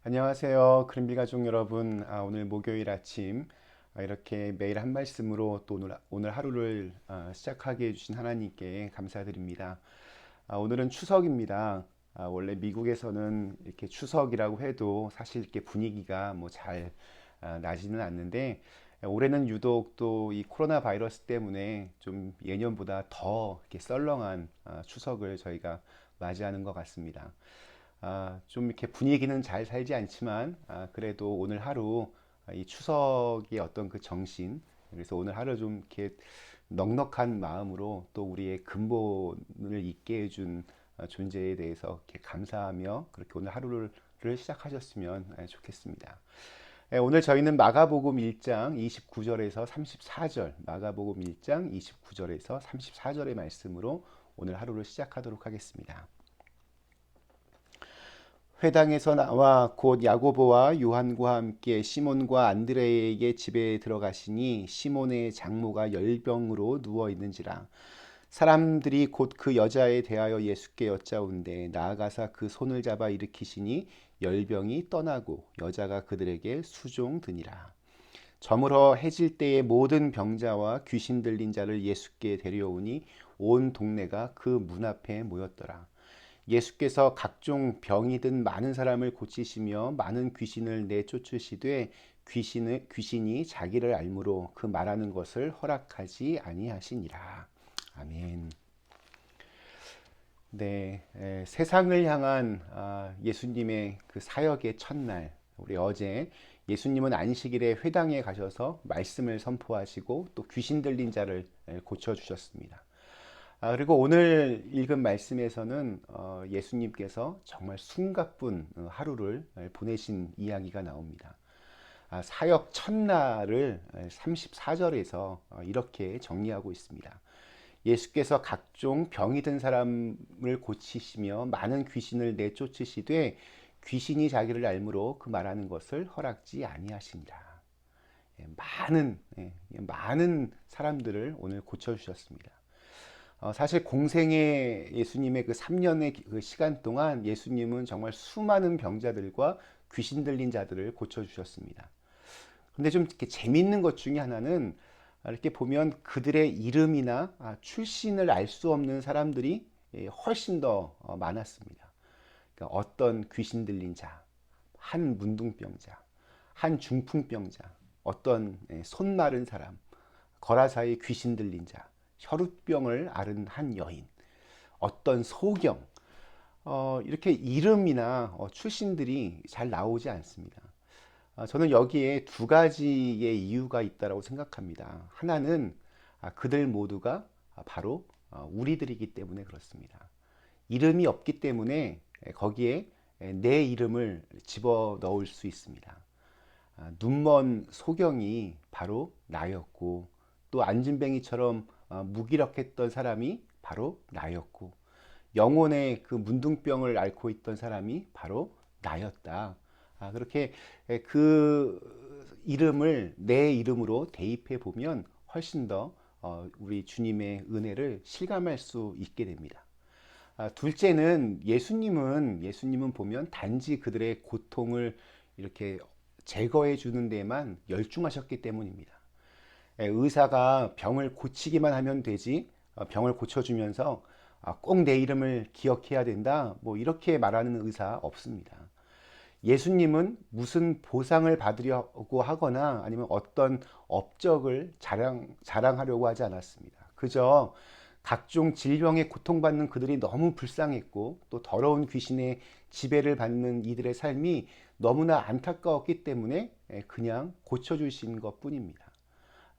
안녕하세요. 그린비 가족 여러분. 오늘 목요일 아침 이렇게 매일 한 말씀으로 또 오늘 하루를 시작하게 해주신 하나님께 감사드립니다. 오늘은 추석입니다. 원래 미국에서는 이렇게 추석이라고 해도 사실 이렇게 분위기가 뭐 잘 나지는 않는데 올해는 유독 또 이 코로나 바이러스 때문에 좀 예년보다 더 이렇게 썰렁한 추석을 저희가 맞이하는 것 같습니다. 좀 이렇게 분위기는 잘 살지 않지만 그래도 오늘 하루 이 추석의 어떤 그 정신, 그래서 오늘 하루 좀 이렇게 넉넉한 마음으로 또 우리의 근본을 있게 해준 존재에 대해서 이렇게 감사하며 그렇게 오늘 하루를 시작하셨으면 좋겠습니다. 오늘 저희는 마가복음 1장 29절에서 34절, 마가복음 1장 29절에서 34절의 말씀으로 오늘 하루를 시작하도록 하겠습니다. 회당에서 나와 곧 야고보와 요한과 함께 시몬과 안드레에게 집에 들어가시니 시몬의 장모가 열병으로 누워 있는지라. 사람들이 곧 그 여자에 대하여 예수께 여짜온대 나아가사 그 손을 잡아 일으키시니 열병이 떠나고 여자가 그들에게 수종드니라. 저물어 해질 때에 모든 병자와 귀신 들린 자를 예수께 데려오니 온 동네가 그 문 앞에 모였더라. 예수께서 각종 병이 든 많은 사람을 고치시며 많은 귀신을 내쫓으시되 귀신이 자기를 알므로 그 말하는 것을 허락하지 아니하시니라. 아멘. 네, 세상을 향한 예수님의 그 사역의 첫날, 우리 어제 예수님은 안식일에 회당에 가셔서 말씀을 선포하시고 또 귀신 들린 자를 고쳐 주셨습니다. 그리고 오늘 읽은 말씀에서는 예수님께서 정말 숨가쁜 하루를 보내신 이야기가 나옵니다. 사역 첫날을 34절에서 이렇게 정리하고 있습니다. 예수께서 각종 병이 든 사람을 고치시며 많은 귀신을 내쫓으시되 귀신이 자기를 알므로 그 말하는 것을 허락지 아니하시니라. 많은 사람들을 오늘 고쳐주셨습니다. 사실 공생의 예수님의 그 3년의 그 시간 동안 예수님은 정말 수많은 병자들과 귀신 들린 자들을 고쳐주셨습니다. 근데 좀 이렇게 재밌는 것 중에 하나는 이렇게 보면 그들의 이름이나 출신을 알 수 없는 사람들이 훨씬 더 많았습니다. 그러니까 어떤 귀신 들린 자, 한 문둥병자, 한 중풍병자, 어떤 손 마른 사람, 거라사의 귀신 들린 자, 혈우병을 앓은 한 여인, 어떤 소경, 이렇게 이름이나 출신들이 잘 나오지 않습니다. 저는 여기에 두 가지의 이유가 있다고 생각합니다. 하나는 그들 모두가 바로 우리들이기 때문에 그렇습니다. 이름이 없기 때문에 거기에 내 이름을 집어 넣을 수 있습니다. 눈먼 소경이 바로 나였고 또 안진뱅이처럼 무기력했던 사람이 바로 나였고 영혼의 그 문둥병을 앓고 있던 사람이 바로 나였다. 그렇게 그 이름을 내 이름으로 대입해 보면 훨씬 더 우리 주님의 은혜를 실감할 수 있게 됩니다. 둘째는 예수님은 보면 단지 그들의 고통을 이렇게 제거해 주는 데만 열중하셨기 때문입니다. 의사가 병을 고치기만 하면 되지 병을 고쳐주면서 꼭 내 이름을 기억해야 된다 뭐 이렇게 말하는 의사 없습니다. 예수님은 무슨 보상을 받으려고 하거나 아니면 어떤 업적을 자랑하려고 하지 않았습니다. 그저 각종 질병에 고통받는 그들이 너무 불쌍했고 또 더러운 귀신의 지배를 받는 이들의 삶이 너무나 안타까웠기 때문에 그냥 고쳐주신 것 뿐입니다.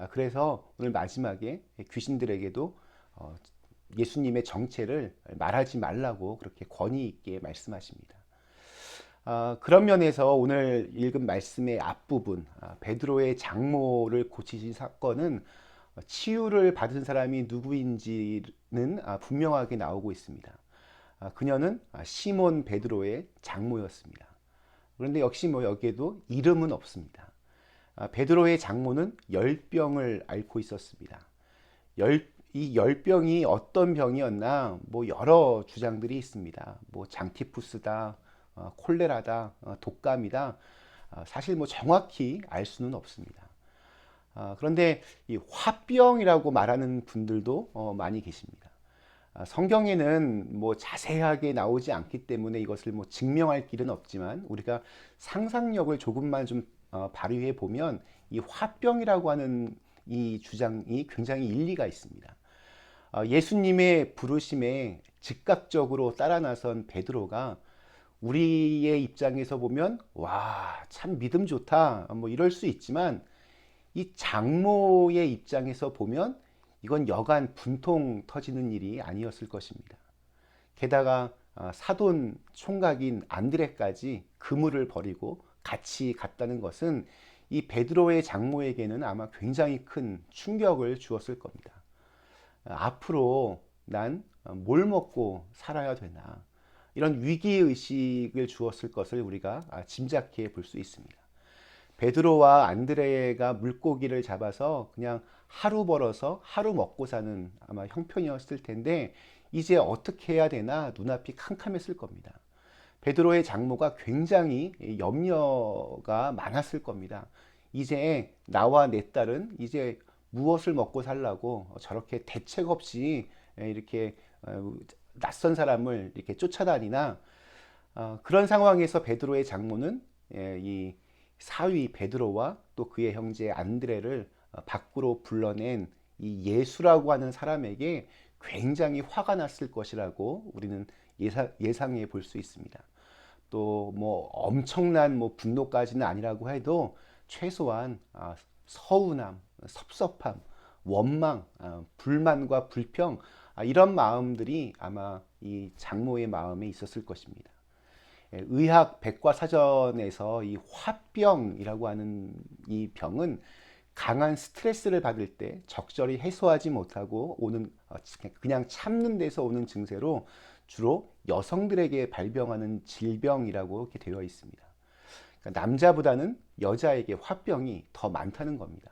그래서 오늘 마지막에 귀신들에게도 예수님의 정체를 말하지 말라고 그렇게 권위 있게 말씀하십니다. 그런 면에서 오늘 읽은 말씀의 앞부분, 베드로의 장모를 고치신 사건은 치유를 받은 사람이 누구인지는 분명하게 나오고 있습니다. 그녀는 시몬 베드로의 장모였습니다. 그런데 역시 뭐 여기에도 이름은 없습니다. 베드로의 장모는 열병을 앓고 있었습니다. 이 열병이 어떤 병이었나 뭐 여러 주장들이 있습니다. 뭐 장티푸스다, 콜레라다, 독감이다. 사실 뭐 정확히 알 수는 없습니다. 그런데 이 화병이라고 말하는 분들도 많이 계십니다. 성경에는 뭐 자세하게 나오지 않기 때문에 이것을 뭐 증명할 길은 없지만 우리가 상상력을 조금만 좀 발휘해 보면 이 화병이라고 하는 이 주장이 굉장히 일리가 있습니다. 예수님의 부르심에 즉각적으로 따라 나선 베드로가 우리의 입장에서 보면 와, 참 믿음 좋다 뭐 이럴 수 있지만 이 장모의 입장에서 보면 이건 여간 분통 터지는 일이 아니었을 것입니다. 게다가 사돈 총각인 안드레까지 그물을 버리고 같이 갔다는 것은 이 베드로의 장모에게는 아마 굉장히 큰 충격을 주었을 겁니다. 앞으로 난 뭘 먹고 살아야 되나 이런 위기의식을 주었을 것을 우리가 짐작해 볼 수 있습니다. 베드로와 안드레가 물고기를 잡아서 그냥 하루 벌어서 하루 먹고 사는 아마 형편이었을 텐데 이제 어떻게 해야 되나 눈앞이 캄캄했을 겁니다. 베드로의 장모가 굉장히 염려가 많았을 겁니다. 이제 나와 내 딸은 이제 무엇을 먹고 살라고 저렇게 대책 없이 이렇게 낯선 사람을 이렇게 쫓아다니나. 그런 상황에서 베드로의 장모는 이 사위 베드로와 또 그의 형제 안드레를 밖으로 불러낸 이 예수라고 하는 사람에게 굉장히 화가 났을 것이라고 우리는 예상해 볼 수 있습니다. 또 뭐 엄청난 뭐 분노까지는 아니라고 해도 최소한 서운함, 섭섭함, 원망, 불만과 불평, 이런 마음들이 아마 이 장모의 마음에 있었을 것입니다. 의학 백과사전에서 이 화병이라고 하는 이 병은 강한 스트레스를 받을 때 적절히 해소하지 못하고 오는 그냥 참는 데서 오는 증세로 주로 여성들에게 발병하는 질병이라고 이렇게 되어 있습니다. 그러니까 남자보다는 여자에게 화병이 더 많다는 겁니다.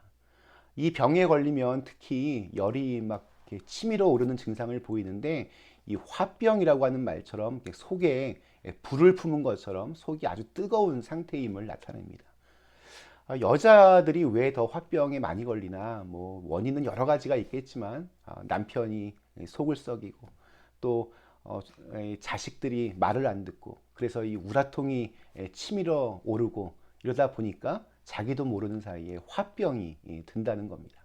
이 병에 걸리면 특히 열이 막 이렇게 치밀어 오르는 증상을 보이는데 이 화병이라고 하는 말처럼 속에 불을 품은 것처럼 속이 아주 뜨거운 상태임을 나타냅니다. 여자들이 왜 더 화병에 많이 걸리나 뭐 원인은 여러 가지가 있겠지만 남편이 속을 썩이고 또 자식들이 말을 안 듣고 그래서 이 우라통이 치밀어 오르고 이러다 보니까 자기도 모르는 사이에 화병이 든다는 겁니다.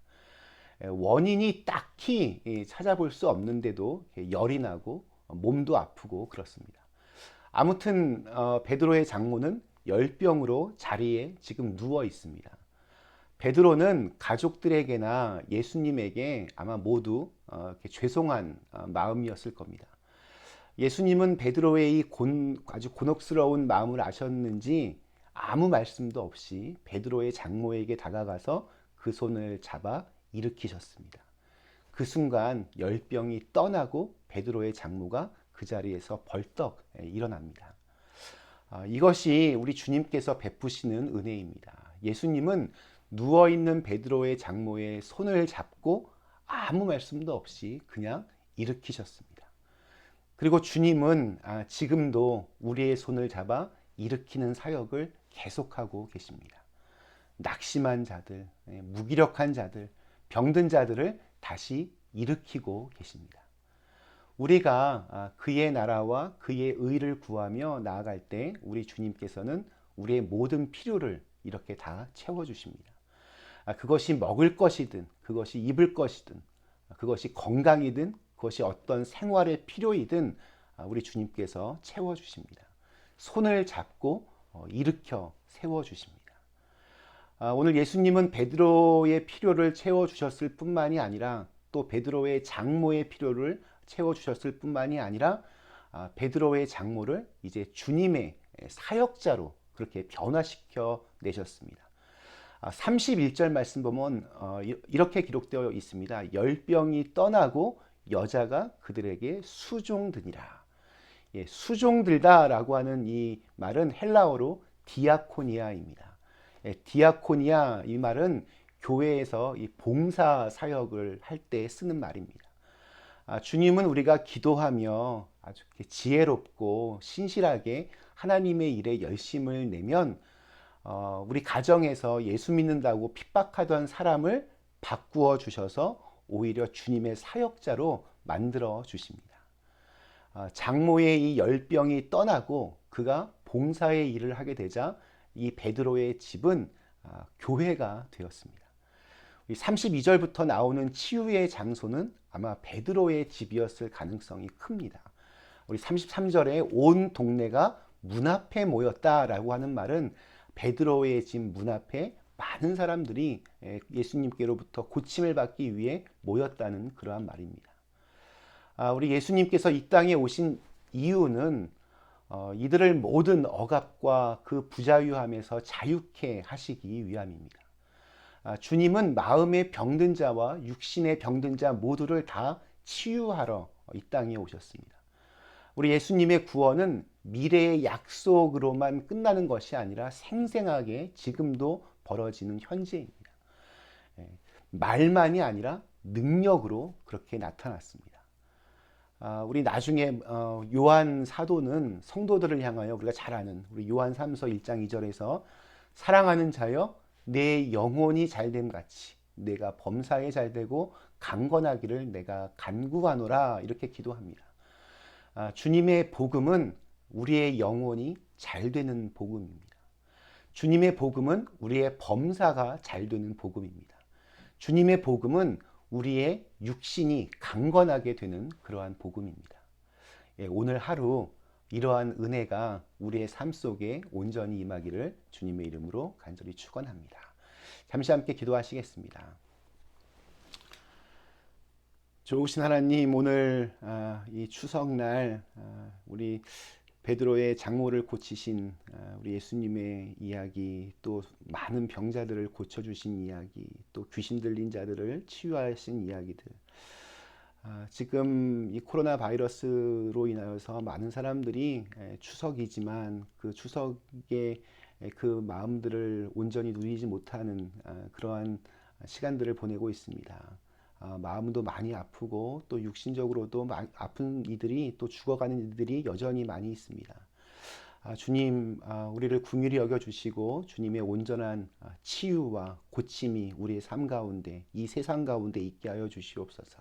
원인이 딱히 찾아볼 수 없는데도 열이 나고 몸도 아프고 그렇습니다. 아무튼 베드로의 장모는 열병으로 자리에 지금 누워 있습니다. 베드로는 가족들에게나 예수님에게 아마 모두 죄송한 마음이었을 겁니다. 예수님은 베드로의 이 아주 곤혹스러운 마음을 아셨는지 아무 말씀도 없이 베드로의 장모에게 다가가서 그 손을 잡아 일으키셨습니다. 그 순간 열병이 떠나고 베드로의 장모가 그 자리에서 벌떡 일어납니다. 이것이 우리 주님께서 베푸시는 은혜입니다. 예수님은 누워있는 베드로의 장모의 손을 잡고 아무 말씀도 없이 그냥 일으키셨습니다. 그리고 주님은 지금도 우리의 손을 잡아 일으키는 사역을 계속하고 계십니다. 낙심한 자들, 무기력한 자들, 병든 자들을 다시 일으키고 계십니다. 우리가 그의 나라와 그의 의를 구하며 나아갈 때 우리 주님께서는 우리의 모든 필요를 이렇게 다 채워주십니다. 그것이 먹을 것이든 그것이 입을 것이든 그것이 건강이든 그것이 어떤 생활의 필요이든 우리 주님께서 채워주십니다. 손을 잡고 일으켜 세워주십니다. 오늘 예수님은 베드로의 필요를 채워주셨을 뿐만이 아니라 또 베드로의 장모의 필요를 채워주셨을 뿐만이 아니라 베드로의 장모를 이제 주님의 사역자로 그렇게 변화시켜 내셨습니다. 31절 말씀 보면 이렇게 기록되어 있습니다. 열병이 떠나고 여자가 그들에게 수종드니라. 수종들다라고 하는 이 말은 헬라어로 디아코니아입니다. 디아코니아 이 말은 교회에서 이 봉사 사역을 할 때 쓰는 말입니다. 주님은 우리가 기도하며 아주 지혜롭고 신실하게 하나님의 일에 열심을 내면 우리 가정에서 예수 믿는다고 핍박하던 사람을 바꾸어 주셔서 오히려 주님의 사역자로 만들어 주십니다. 장모의 이 열병이 떠나고 그가 봉사의 일을 하게 되자 이 베드로의 집은 교회가 되었습니다. 32절부터 나오는 치유의 장소는 아마 베드로의 집이었을 가능성이 큽니다. 우리 33절에 온 동네가 문 앞에 모였다라고 하는 말은 베드로의 집 문 앞에 많은 사람들이 예수님께로부터 고침을 받기 위해 모였다는 그러한 말입니다. 우리 예수님께서 이 땅에 오신 이유는 이들을 모든 억압과 그 부자유함에서 자유케 하시기 위함입니다. 주님은 마음의 병든 자와 육신의 병든 자 모두를 다 치유하러 이 땅에 오셨습니다. 우리 예수님의 구원은 미래의 약속으로만 끝나는 것이 아니라 생생하게 지금도 벌어지는 현재입니다. 말만이 아니라 능력으로 그렇게 나타났습니다. 우리 나중에 요한 사도는 성도들을 향하여 우리가 잘 아는 우리 요한 3서 1장 2절에서 사랑하는 자여 내 영혼이 잘됨 같이 내가 범사에 잘되고 강건하기를 내가 간구하노라 이렇게 기도합니다. 주님의 복음은 우리의 영혼이 잘되는 복음입니다. 주님의 복음은 우리의 범사가 잘되는 복음입니다. 주님의 복음은 우리의 육신이 강건하게 되는 그러한 복음입니다. 오늘 하루 이러한 은혜가 우리의 삶 속에 온전히 임하기를 주님의 이름으로 간절히 축원합니다. 잠시 함께 기도하시겠습니다. 좋으신 하나님, 오늘 이 추석날 우리 베드로의 장모를 고치신 우리 예수님의 이야기, 또 많은 병자들을 고쳐주신 이야기, 또 귀신 들린 자들을 치유하신 이야기들, 지금 이 코로나 바이러스로 인하여서 많은 사람들이 추석이지만 그 추석의 그 마음들을 온전히 누리지 못하는 그러한 시간들을 보내고 있습니다. 마음도 많이 아프고 또 육신적으로도 아픈 이들이 또 죽어가는 이들이 여전히 많이 있습니다. 주님, 우리를 긍휼히 여겨주시고 주님의 온전한 치유와 고침이 우리의 삶 가운데, 이 세상 가운데 있게 하여 주시옵소서.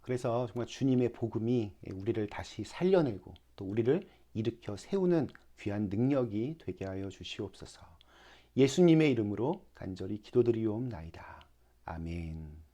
그래서 정말 주님의 복음이 우리를 다시 살려내고 또 우리를 일으켜 세우는 귀한 능력이 되게 하여 주시옵소서. 예수님의 이름으로 간절히 기도드리옵나이다. 아멘.